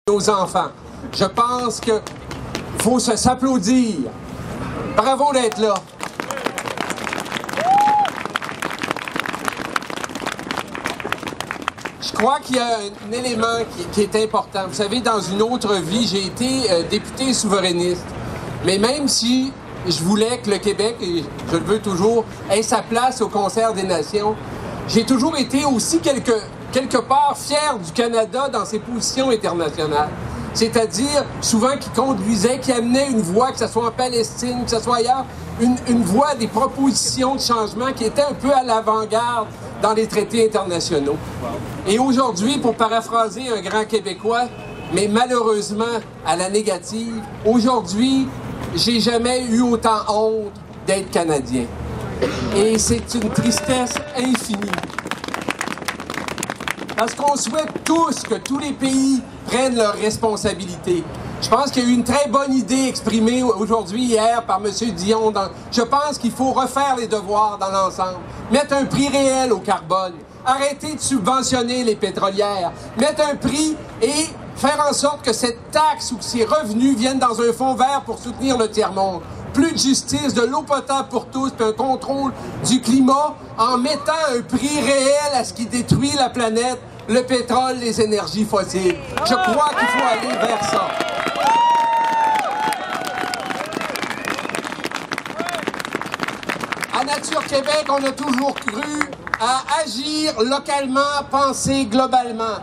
nos enfants. Je pense qu'il faut s'applaudir. Bravo d'être là. Je crois qu'il y a un élément qui est important. Vous savez, dans une autre vie, j'ai été député souverainiste. Mais même si je voulais que le Québec, et je le veux toujours, ait sa place au concert des nations, j'ai toujours été aussi quelque part fier du Canada dans ses positions internationales. C'est-à-dire, souvent, qui conduisait, qui amenait une voix, que ce soit en Palestine, que ce soit ailleurs, une voix des propositions de changement qui était un peu à l'avant-garde dans les traités internationaux. Et aujourd'hui, pour paraphraser un grand Québécois, mais malheureusement à la négative, aujourd'hui, j'ai jamais eu autant honte d'être Canadien. Et c'est une tristesse infinie. Parce qu'on souhaite tous que tous les pays prennent leurs responsabilités. Je pense qu'il y a eu une très bonne idée exprimée aujourd'hui, hier, par M. Dion. Je pense qu'il faut refaire les devoirs dans l'ensemble. Mettre un prix réel au carbone. Arrêter de subventionner les pétrolières. Mettre un prix et faire en sorte que cette taxe ou que ces revenus viennent dans un fonds vert pour soutenir le tiers-monde. Plus de justice, de l'eau potable pour tous, puis un contrôle du climat en mettant un prix réel à ce qui détruit la planète, le pétrole, les énergies fossiles. Je crois qu'il faut aller vers ça. À Nature Québec, on a toujours cru à agir localement, penser globalement.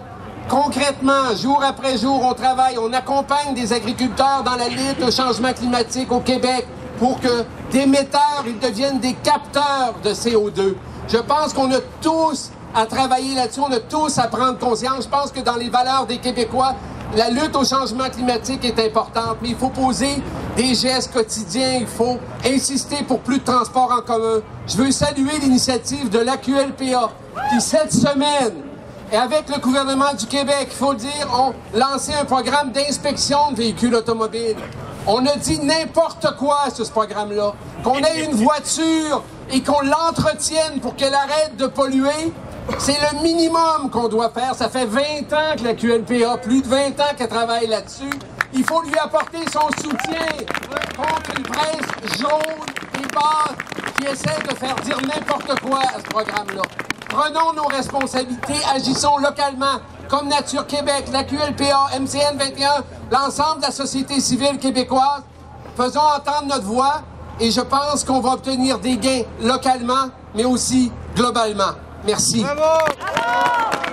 Concrètement, jour après jour, on travaille, on accompagne des agriculteurs dans la lutte au changement climatique au Québec pour que d'émetteurs, ils deviennent des capteurs de CO2. Je pense qu'on a tous à travailler là-dessus, on a tous à prendre conscience. Je pense que dans les valeurs des Québécois, la lutte au changement climatique est importante, mais il faut poser des gestes quotidiens, il faut insister pour plus de transport en commun. Je veux saluer l'initiative de l'AQLPA qui, cette semaine, et avec le gouvernement du Québec, il faut le dire, ont lancé un programme d'inspection de véhicules automobiles. On a dit n'importe quoi sur ce programme-là. Qu'on ait une voiture et qu'on l'entretienne pour qu'elle arrête de polluer, c'est le minimum qu'on doit faire. Ça fait 20 ans que la QLPA, plus de 20 ans qu'elle travaille là-dessus. Il faut lui apporter son soutien contre une presse jaune et basse qui essaie de faire dire n'importe quoi à ce programme-là. Prenons nos responsabilités, agissons localement, comme Nature Québec, la QLPA, MCN 21, l'ensemble de la société civile québécoise. Faisons entendre notre voix et je pense qu'on va obtenir des gains localement, mais aussi globalement. Merci. Bravo!